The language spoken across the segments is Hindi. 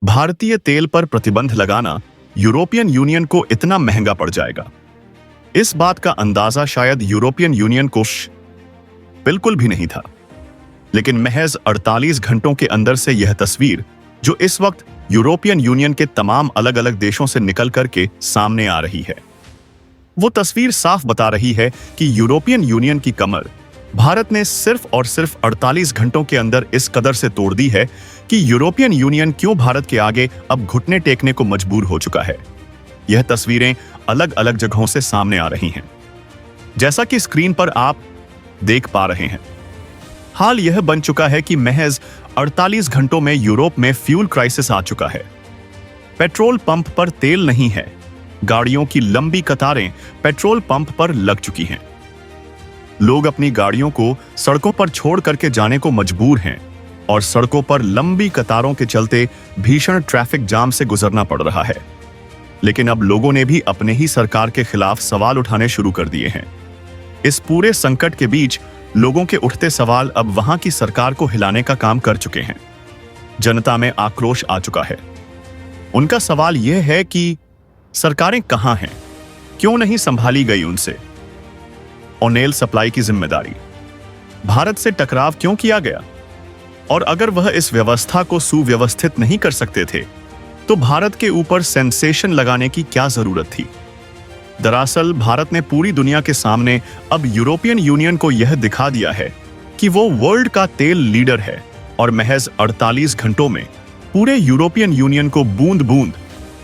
भारतीय तेल पर प्रतिबंध लगाना यूरोपियन यूनियन को इतना महंगा पड़ जाएगा, इस बात का अंदाजा शायद यूरोपियन यूनियन को बिल्कुल भी नहीं था। लेकिन महज 48 घंटों के अंदर से यह तस्वीर, जो इस वक्त यूरोपियन यूनियन के तमाम अलग अलग देशों से निकल करके सामने आ रही है, वो तस्वीर साफ बता रही है कि यूरोपियन यूनियन की कमर भारत ने सिर्फ और सिर्फ 48 घंटों के अंदर इस कदर से तोड़ दी है कि यूरोपियन यूनियन क्यों भारत के आगे अब घुटने टेकने को मजबूर हो चुका है। यह तस्वीरें अलग अलग जगहों से सामने आ रही हैं, जैसा कि स्क्रीन पर आप देख पा रहे हैं। हाल यह बन चुका है कि महज 48 घंटों में यूरोप में फ्यूल क्राइसिस आ चुका है। पेट्रोल पंप पर तेल नहीं है, गाड़ियों की लंबी कतारें पेट्रोल पंप पर लग चुकी हैं। लोग अपनी गाड़ियों को सड़कों पर छोड़ करके जाने को मजबूर हैं और सड़कों पर लंबी कतारों के चलते भीषण ट्रैफिक जाम से गुजरना पड़ रहा है। लेकिन अब लोगों ने भी अपने ही सरकार के खिलाफ सवाल उठाने शुरू कर दिए हैं। इस पूरे संकट के बीच लोगों के उठते सवाल अब वहां की सरकार को हिलाने का काम कर चुके हैं। जनता में आक्रोश आ चुका है। उनका सवाल यह है कि सरकारें कहां हैं, क्यों नहीं संभाली गई उनसे? ऑनेल सप्लाई की जिम्मेदारी भारत से टकराव क्यों किया गया? और अगर वह इस व्यवस्था को सुव्यवस्थित नहीं कर सकते थे तो भारत के ऊपर सेंसेशन लगाने की क्या जरूरत थी? दरअसल भारत ने पूरी दुनिया के सामने अब यूरोपियन यूनियन को यह दिखा दिया है कि वो वर्ल्ड का तेल लीडर है और महज 48 घंटों में पूरे यूरोपियन यूनियन को बूंद बूंद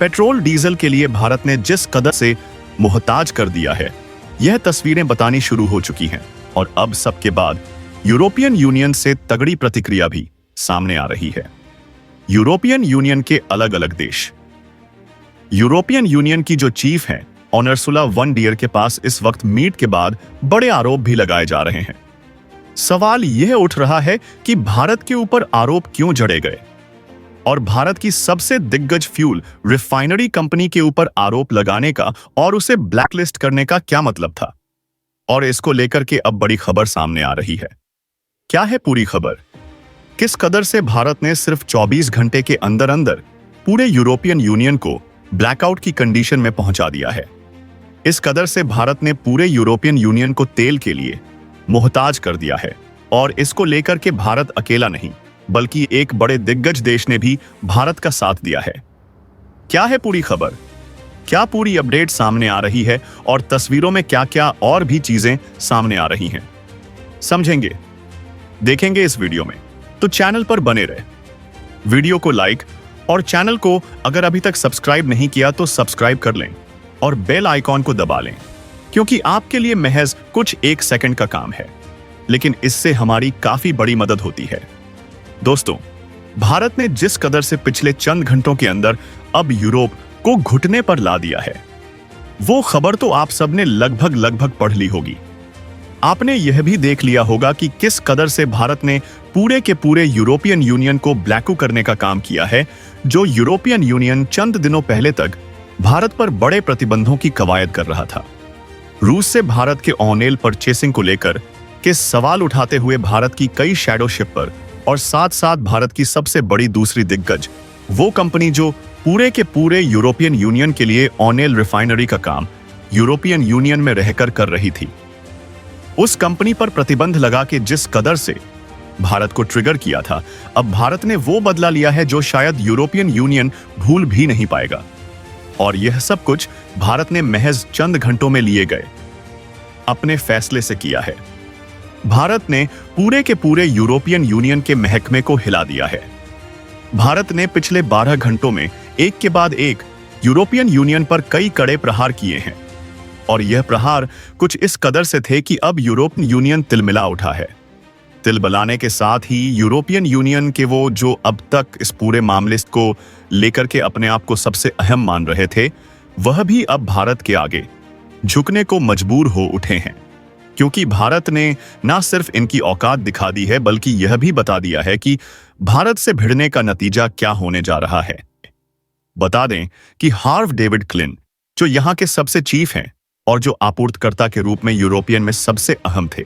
पेट्रोल डीजल के लिए भारत ने जिस कदर से मुहताज कर दिया है, यह तस्वीरें बतानी शुरू हो चुकी हैं। और अब सबके बाद यूरोपियन यूनियन से तगड़ी प्रतिक्रिया भी सामने आ रही है। यूरोपियन यूनियन के अलग अलग देश। यूरोपियन यूनियन की जो चीफ हैं उर्सुला वन डियर के पास इस वक्त मीट के बाद बड़े आरोप भी लगाए जा रहे हैं। सवाल यह उठ रहा है कि भारत के ऊपर आरोप क्यों जड़े गए और भारत की सबसे दिग्गज फ्यूल रिफाइनरी कंपनी के ऊपर आरोप लगाने का और उसे ब्लैकलिस्ट करने का क्या मतलब था? और इसको लेकर के अब बड़ी खबर सामने आ रही है। क्या है पूरी खबर? किस कदर से भारत ने सिर्फ 24 घंटे के अंदर अंदर पूरे यूरोपियन यूनियन को ब्लैकआउट की कंडीशन में पहुंचा दिया है। इस कदर से भारत ने पूरे यूरोपियन यूनियन को तेल के लिए मुहताज कर दिया है। और इसको लेकर के भारत अकेला नहीं बल्कि एक बड़े दिग्गज देश ने भी भारत का साथ दिया है। क्या है पूरी खबर? क्या पूरी अपडेट सामने आ रही है और तस्वीरों में क्या क्या और भी चीजें सामने आ रही हैं, समझेंगे, देखेंगे इस वीडियो में। तो चैनल पर बने रहे, वीडियो को लाइक और चैनल को अगर अभी तक सब्सक्राइब नहीं किया तो सब्सक्राइब कर लें और बेल आइकॉन को दबा लें, क्योंकि आपके लिए महज कुछ 1 सेकंड का काम है, लेकिन इससे हमारी काफी बड़ी मदद होती है। दोस्तों, भारत ने जिस कदर से पिछले चंद घंटों के अंदर अब यूरोप को घुटने पर ला दिया है, वो खबर तो आप सबने लगभग पढ़ ली होगी। आपने यह भी देख लिया होगा कि किस कदर से भारत ने पूरे के पूरे यूरोपियन यूनियन को ब्लैकू करने का काम किया है, जो यूरोपियन यूनियन चंद दिनों पहले तक भारत पर बड़े प्रतिबंधों की कवायद कर रहा था। रूस से भारत के ऑनेल परचेसिंग को लेकर के सवाल उठाते हुए भारत की कई शैडो शिप पर और साथ साथ भारत की सबसे बड़ी दूसरी दिग्गज वो कंपनी जो पूरे के पूरे यूरोपियन यूनियन के लिए ऑनेल रिफाइनरी का काम यूरोपियन यूनियन में रहकर कर रही थी, उस कंपनी पर प्रतिबंध लगा के जिस कदर से भारत को ट्रिगर किया था, अब भारत ने वो बदला लिया है जो शायद यूरोपियन यूनियन भूल भी नहीं पाएगा। और यह सब कुछ भारत ने महज चंद घंटों में लिए गए अपने फैसले से किया है। भारत ने पूरे के पूरे यूरोपियन यूनियन के महकमे को हिला दिया है। भारत ने पिछले 12 घंटों में एक के बाद एक यूरोपियन यूनियन पर कई कड़े प्रहार किए हैं और यह प्रहार कुछ इस कदर से थे कि अब यूरोपियन यूनियन तिलमिला उठा है। तिलमिलाने के साथ ही यूरोपियन यूनियन के वो जो अब तक इस पूरे मामले को लेकर के अपने आप को सबसे अहम मान रहे थे, वह भी अब भारत के आगे झुकने को मजबूर हो उठे हैं, क्योंकि भारत ने न सिर्फ इनकी औकात दिखा दी है बल्कि यह भी बता दिया है कि भारत से भिड़ने का नतीजा क्या होने जा रहा है। बता दें कि हार्व डेविड क्लिन, जो यहाँ के सबसे चीफ हैं और जो आपूर्तिकर्ता के रूप में यूरोपियन में सबसे अहम थे,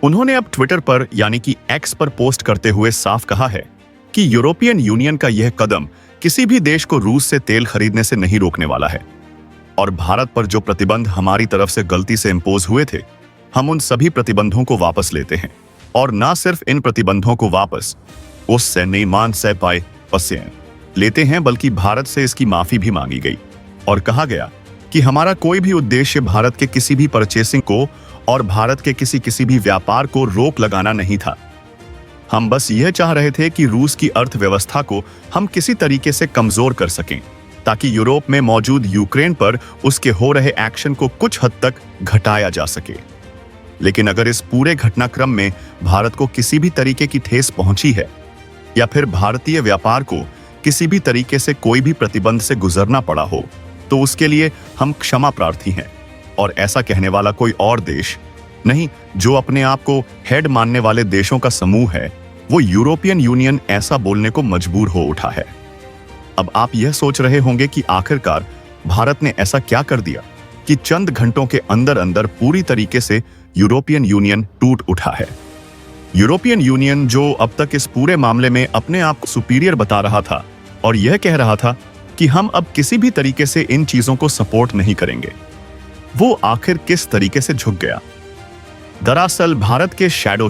उन्होंने अब ट्विटर पर यानी कि एक्स पर पोस्ट करते हुए साफ कहा है कि यूरोपियन यूनियन का यह कदम किसी भी देश को रूस से तेल खरीदने से नहीं रोकने वाला है। और भारत पर जो प्रतिबंध हमारी तरफ से गलती से इम्पोज हुए थे, हम उन सभी प्रतिबंधों को वापस लेते हैं। और ना सिर्फ इन प्रतिबंधों को वापस उससे नहीं मान सह पाए पसे लेते हैं, बल्कि भारत से इसकी माफी भी मांगी गई और कहा गया कि हमारा कोई भी उद्देश्य भारत के किसी भी परचेसिंग को और भारत के किसी भी व्यापार को रोक लगाना नहीं था। हम बस यह चाह रहे थे कि रूस की अर्थव्यवस्था को हम किसी तरीके से कमजोर कर सकें, ताकि यूरोप में मौजूद यूक्रेन पर उसके हो रहे एक्शन को कुछ हद तक घटाया जा सके। लेकिन अगर इस पूरे घटनाक्रम में भारत को किसी भी तरीके की ठेस पहुंची है या फिर भारतीय व्यापार को किसी भी तरीके से कोई भी प्रतिबंध से गुजरना पड़ा हो, तो उसके लिए हम क्षमा प्रार्थी हैं। और ऐसा कहने वाला कोई और देश नहीं, जो अपने आप को हेड मानने वाले देशों का समूह है, वो यूरोपियन यूनियन ऐसा बोलने को मजबूर हो उठा है। अब आप यह सोच रहे होंगे कि आखिरकार भारत ने ऐसा क्या कर दिया कि चंद घंटों के अंदर अंदर पूरी तरीके से यूरोपियन यूनियन टूट उठा है। यूरोपियन यूनियन जो अब तक इस पूरे मामले में अपने आप को सुपीरियर बता रहा था और यह कह रहा था कि हम अब किसी भी तरीके से इन चीजों को सपोर्ट नहीं करेंगे, वो आखिर किस तरीके से झुक गया? दरअसल भारत के शैडो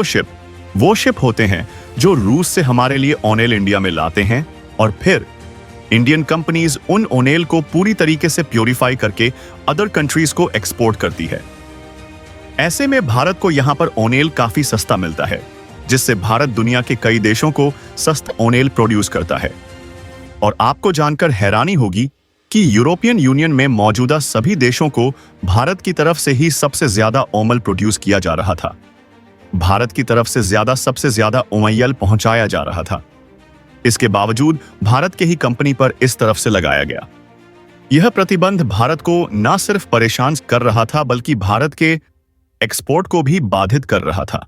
शिप वो शिप होते हैं जो रूस से हमारे लिए ऑनेल इंडिया में लाते हैं और फिर इंडियन कंपनीज उन ओनेल को पूरी तरीके से प्योरीफाई करके अदर कंट्रीज को एक्सपोर्ट करती है। ऐसे में भारत को यहां पर ओनेल काफी सस्ता मिलता है, जिससे भारत दुनिया के कई देशों को सस्ता ओनेल प्रोड्यूस करता है। और आपको जानकर हैरानी होगी कि यूरोपियन यूनियन में मौजूदा सभी देशों को भारत की तरफ से ही सबसे ज्यादा ओमल प्रोड्यूस किया जा रहा था। भारत की तरफ से सबसे ज्यादा ओमैयल पहुंचाया जा रहा था। इसके बावजूद भारत के ही कंपनी पर इस तरफ से लगाया गया। यह प्रतिबंध भारत को न सिर्फ परेशान कर रहा था, बल्कि भारत के एक्सपोर्ट को भी बाधित कर रहा था।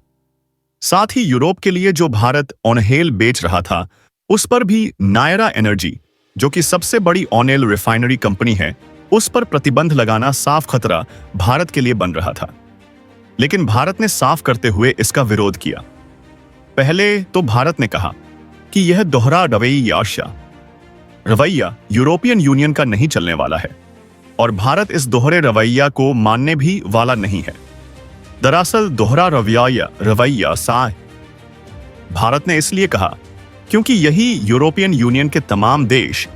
साथ ही यूरोप के लिए जो भारत ओनहेल बेच रहा था, उस पर भी नायरा एनर्जी, जो कि सबसे बड़ी ओनेल रिफाइनरी कंपनी है, उस पर प्रतिबंध लगाना साफ खतरा भारत के लिए बन रहा था। लेकिन भारत ने साफ करते हुए इसका विरोध किया। पहले तो भारत ने कहा कि यह दोहरा रवैया यूरोपियन यूनियन का नहीं चलने वाला है और भारत इस दोहरे रवैया को मानने भी वाला नहीं है। दरअसल दोहरा रवैया भारत ने इसलिए कहा क्योंकि यही यूरोपियन यूनियन के तमाम देश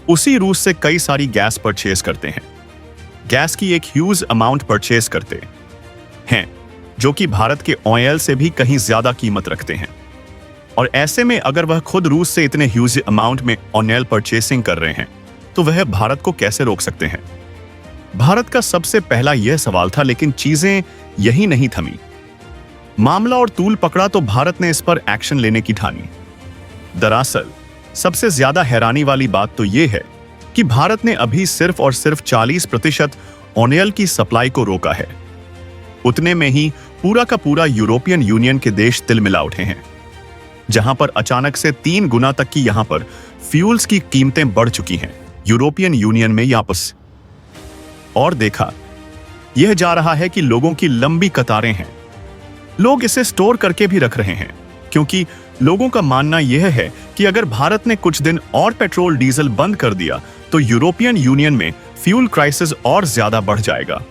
उसी रूस से कई सारी गैस परचेज करते हैं। गैस की एक ह्यूज अमाउंट परचेज करते हैं, जो कि भारत के ऑयल से भी कहीं ज्यादा कीमत रखते हैं। और ऐसे में अगर वह खुद रूस से इतने ह्यूज अमाउंट में ऑयल परचेसिंग कर रहे हैं, तो वह भारत को कैसे रोक सकते हैं? भारत का सबसे पहला यह सवाल था, लेकिन चीजें यही नहीं थमी। मामला और तूल पकड़ा तो भारत ने इस पर एक्शन लेने की ठानी। दरअसल सबसे ज्यादा हैरानी वाली बात तो यह है कि भारत ने अभी सिर्फ और सिर्फ 40% ऑयल की सप्लाई को रोका है। उतने में ही पूरा का पूरा यूरोपियन यूनियन के देश तिलमिला उठे हैं, जहां पर अचानक से 3 गुना तक की यहां पर फ्यूल्स की कीमतें बढ़ चुकी हैं यूरोपियन यूनियन में वापस। और देखा यह जा रहा है कि लोगों की लंबी कतारें हैं। लोग इसे स्टोर करके भी रख रहे हैं, क्योंकि लोगों का मानना यह है कि अगर भारत ने कुछ दिन और पेट्रोल डीजल बंद कर दिया तो यूरोपियन यूनियन में फ्यूल क्राइसिस और ज्यादा बढ़ जाएगा।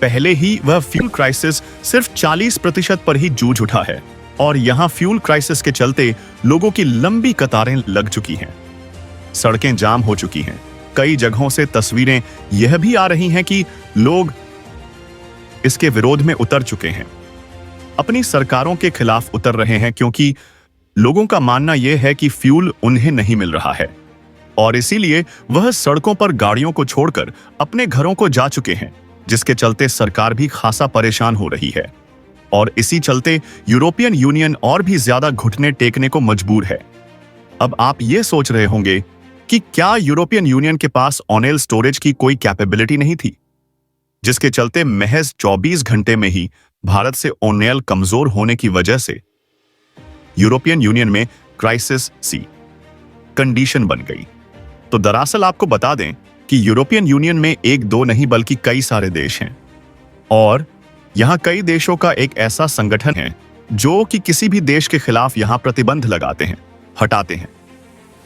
पहले ही वह फ्यूल क्राइसिस सिर्फ 40% पर ही जूझ उठा है और यहां फ्यूल क्राइसिस के चलते लोगों की लंबी कतारें लग चुकी हैं, सड़कें जाम हो चुकी हैं। कई जगहों से तस्वीरें यह भी आ रही हैं कि लोग इसके विरोध में उतर चुके हैं, अपनी सरकारों के खिलाफ उतर रहे हैं, क्योंकि लोगों का मानना यह है कि फ्यूल उन्हें नहीं मिल रहा है और इसीलिए वह सड़कों पर गाड़ियों को छोड़कर अपने घरों को जा चुके हैं, जिसके चलते सरकार भी खासा परेशान हो रही है। और इसी चलते यूरोपियन यूनियन और भी ज्यादा घुटने टेकने को मजबूर है। अब आप ये सोच रहे होंगे कि क्या यूरोपियन यूनियन के पास ऑनेल स्टोरेज की कोई कैपेबिलिटी नहीं थी, जिसके चलते महज 24 घंटे में ही भारत से ऑनेल कमजोर होने की वजह से यूरोपियन यूनियन में क्राइसिस सी कंडीशन बन गई? तो दरअसल आपको बता दें कि यूरोपियन यूनियन में 1-2 नहीं बल्कि कई सारे देश हैं और यहां कई देशों का एक ऐसा संगठन है जो कि किसी भी देश के खिलाफ यहां प्रतिबंध लगाते हैं, हटाते हैं।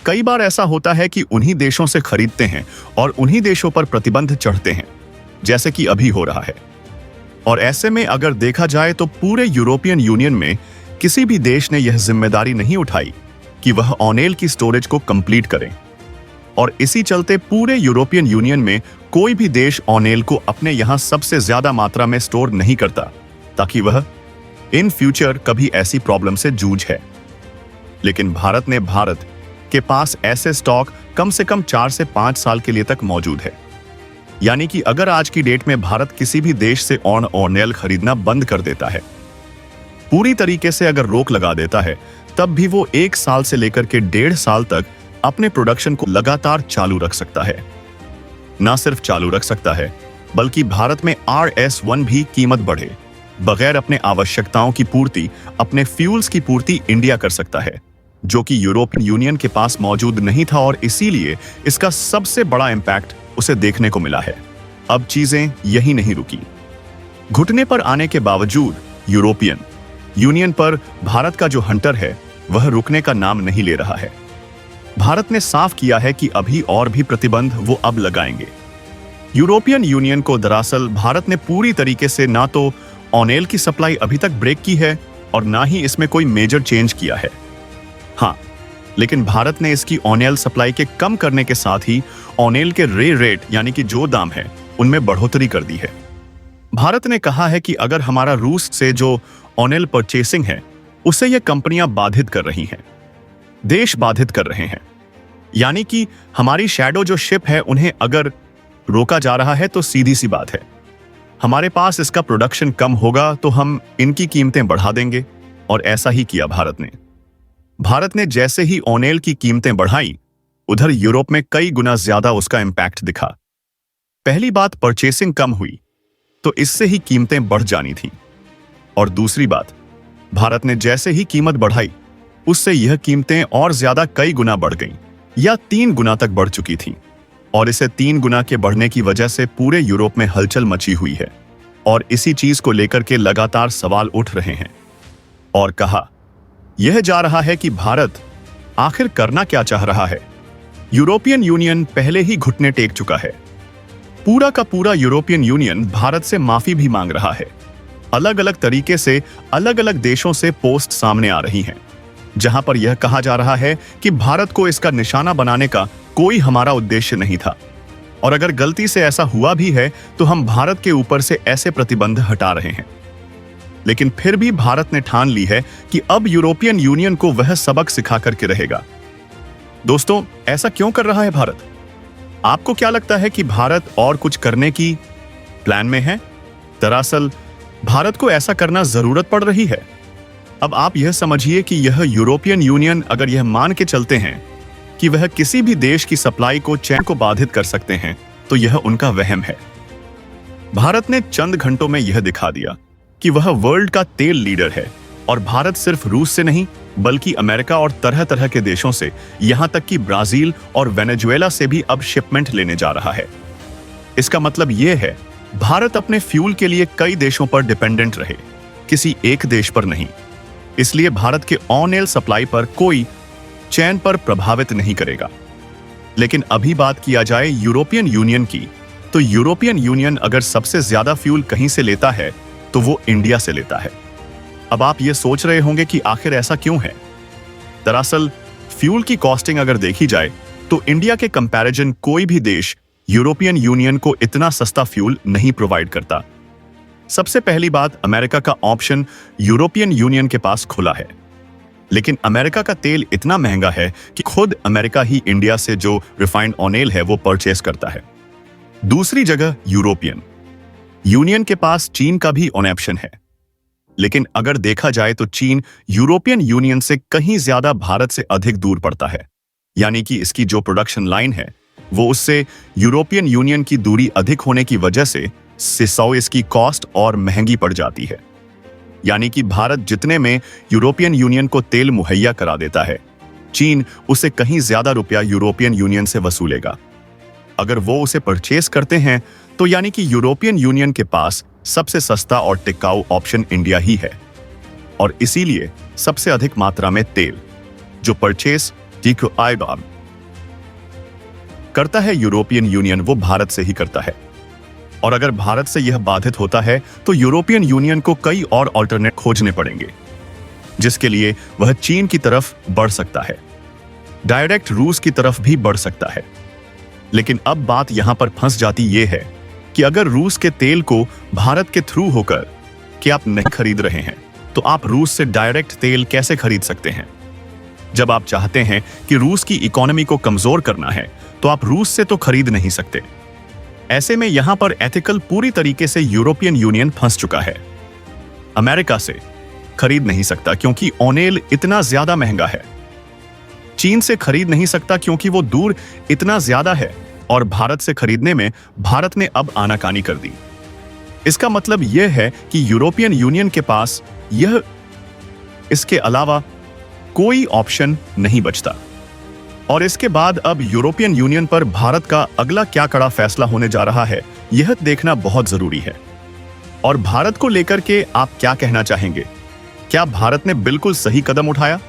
कई बार ऐसा होता है कि उन्हीं देशों से खरीदते हैं और उन्हीं देशों पर प्रतिबंध चढ़ते हैं, जैसे कि अभी हो रहा है। और ऐसे में अगर देखा जाए तो पूरे यूरोपियन यूनियन में किसी भी देश ने यह जिम्मेदारी नहीं उठाई कि वह ऑनेल की स्टोरेज को कंप्लीट करें। और इसी चलते पूरे यूरोपियन यूनियन में कोई भी देश ऑनेल को अपने यहां सबसे ज्यादा मात्रा में स्टोर नहीं करता, ताकि वह इन फ्यूचर कभी ऐसी प्रॉब्लम से जूझ है। लेकिन भारत के पास ऐसे स्टॉक कम से कम 4 से 5 साल के लिए तक मौजूद है। यानी कि अगर आज की डेट में भारत किसी भी देश से ऑनेल खरीदना बंद कर देता है, पूरी तरीके से अगर रोक लगा देता है, तब भी वो 1 साल से लेकर के 1.5 साल तक अपने प्रोडक्शन को लगातार चालू रख सकता है। ना सिर्फ चालू रख सकता है, बल्कि भारत में RS1 भी कीमत बढ़े बगैर अपने आवश्यकताओं की पूर्ति, अपने फ्यूल्स की पूर्ति इंडिया कर सकता है, जो कि यूरोपियन यूनियन के पास मौजूद नहीं था। और इसीलिए इसका सबसे बड़ा इंपैक्ट उसे देखने को मिला है। अब चीजें यही नहीं रुकी। घुटने पर आने के बावजूद यूरोपियन यूनियन पर भारत का जो हंटर है वह रुकने का नाम नहीं ले रहा है। भारत ने साफ किया है कि अभी और भी प्रतिबंध वो अब लगाएंगे। यूरोपियन यूनियन को दरअसल भारत ने पूरी तरीके से ना तो ऑनेल की सप्लाई अभी तक ब्रेक की है और ना ही इसमें कोई मेजर चेंज किया है। हाँ, लेकिन भारत ने इसकी ऑनेल सप्लाई के कम करने के साथ ही ऑनेल के रेट यानी कि जो दाम है उनमें बढ़ोतरी कर दी है। भारत ने कहा है कि अगर हमारा रूस से जो ऑनेल परचेसिंग है उसे ये कंपनियां बाधित कर रही हैं, देश बाधित कर रहे हैं, यानी कि हमारी शैडो जो शिप है उन्हें अगर रोका जा रहा है तो सीधी सी बात है हमारे पास इसका प्रोडक्शन कम होगा तो हम इनकी कीमतें बढ़ा देंगे। और ऐसा ही किया भारत ने जैसे ही ऑनेल की कीमतें बढ़ाई, उधर यूरोप में कई गुना ज्यादा उसका इंपैक्ट दिखा। पहली बात, परचेसिंग कम हुई तो इससे ही कीमतें बढ़ जानी थी। और दूसरी बात, भारत ने जैसे ही कीमत बढ़ाई उससे यह कीमतें और ज्यादा कई गुना बढ़ गईं या 3 गुना तक बढ़ चुकी थीं। और इसे 3 गुना के बढ़ने की वजह से पूरे यूरोप में हलचल मची हुई है और इसी चीज को लेकर के लगातार सवाल उठ रहे हैं। और कहा यह जा रहा है कि भारत आखिर करना क्या चाह रहा है। यूरोपियन यूनियन पहले ही घुटने टेक चुका है। पूरा का पूरा यूरोपियन यूनियन भारत से माफी भी मांग रहा है। अलग अलग तरीके से अलग अलग देशों से पोस्ट सामने आ रही हैं, जहां पर यह कहा जा रहा है कि भारत को इसका निशाना बनाने का कोई हमारा उद्देश्य नहीं था, और अगर गलती से ऐसा हुआ भी है तो हम भारत के ऊपर से ऐसे प्रतिबंध हटा रहे हैं। लेकिन फिर भी भारत ने ठान ली है कि अब यूरोपियन यूनियन को वह सबक सिखा करके रहेगा। दोस्तों, ऐसा क्यों कर रहा है भारत? आपको क्या लगता है कि भारत और कुछ करने की प्लान में है? दरअसल भारत को ऐसा करना जरूरत पड़ रही है। अब आप यह समझिए कि यह यूरोपियन यूनियन अगर यह मान के चलते हैं कि वह किसी भी देश की सप्लाई को चैन को बाधित कर सकते हैं, तो यह उनका वहम है। भारत ने चंद घंटों में यह दिखा दिया कि वह वर्ल्ड का तेल लीडर है, और भारत सिर्फ रूस से नहीं बल्कि अमेरिका और तरह तरह के देशों से, यहां तक कि ब्राजील और वेनेजुएला से भी अब शिपमेंट लेने जा रहा है। इसका मतलब यह है भारत अपने फ्यूल के लिए कई देशों पर डिपेंडेंट रहे, किसी एक देश पर नहीं। इसलिए भारत के ऑनेल सप्लाई पर कोई चैन पर प्रभावित नहीं करेगा। लेकिन अभी बात किया जाए यूरोपियन यूनियन की, तो यूरोपियन यूनियन अगर सबसे ज्यादा फ्यूल कहीं से लेता है तो वो इंडिया से लेता है। अब आप ये सोच रहे होंगे कि आखिर ऐसा क्यों है। दरअसल फ्यूल की कॉस्टिंग अगर देखी जाए तो इंडिया के कंपैरिजन कोई भी देश यूरोपियन यूनियन को इतना सस्ता फ्यूल नहीं प्रोवाइड करता। सबसे पहली बात, अमेरिका का ऑप्शन यूरोपियन यूनियन के पास खुला है, लेकिन अमेरिका का तेल इतना महंगा है कि खुद अमेरिका ही इंडिया से जो रिफाइंड ऑनेल है वो परचेस करता है। दूसरी जगह यूरोपियन यूनियन के पास चीन का भी ऑप्शन है, लेकिन अगर देखा जाए तो चीन यूरोपियन यूनियन से कहीं ज्यादा भारत से अधिक दूर पड़ता है। यानी कि इसकी जो प्रोडक्शन लाइन है वो उससे यूरोपियन यूनियन की दूरी अधिक होने की वजह से इसकी कॉस्ट और महंगी पड़ जाती है। यानी कि भारत जितने में यूरोपियन यूनियन को तेल मुहैया करा देता है, चीन उसे कहीं ज्यादा रुपया यूरोपियन यूनियन से वसूलेगा। अगर वो उसे परचेस करते हैं तो यानी कि यूरोपियन यूनियन के पास सबसे सस्ता और टिकाऊ ऑप्शन इंडिया ही है, और इसीलिए सबसे अधिक मात्रा में तेल जो परचेस करता है यूरोपियन यूनियन, वो भारत से ही करता है। और अगर भारत से यह बाधित होता है तो यूरोपियन यूनियन को कई और अल्टरनेट खोजने पड़ेंगे, जिसके लिए वह चीन की तरफ बढ़ सकता है, डायरेक्ट रूस की तरफ भी बढ़ सकता है। लेकिन अब बात यहां पर फंस जाती यह है कि अगर रूस के तेल को भारत के थ्रू होकर कि आप नहीं खरीद रहे हैं, तो आप रूस से डायरेक्ट तेल कैसे खरीद सकते हैं? जब आप चाहते हैं कि रूस की इकोनॉमी को कमजोर करना है, तो आप रूस से तो खरीद नहीं सकते। ऐसे में यहां पर एथिकल पूरी तरीके से यूरोपियन यूनियन फंस चुका है। अमेरिका से खरीद नहीं सकता क्योंकि ओनेल इतना ज्यादा महंगा है। चीन से खरीद नहीं सकता क्योंकि वो दूर इतना ज्यादा है, और भारत से खरीदने में भारत ने अब आनाकानी कर दी। इसका मतलब यह है कि यूरोपियन यूनियन के पास इसके अलावा कोई ऑप्शन नहीं बचता। और इसके बाद अब यूरोपियन यूनियन पर भारत का अगला क्या कड़ा फैसला होने जा रहा है, यह देखना बहुत जरूरी है। और भारत को लेकर के आप क्या कहना चाहेंगे? क्या भारत ने बिल्कुल सही कदम उठाया?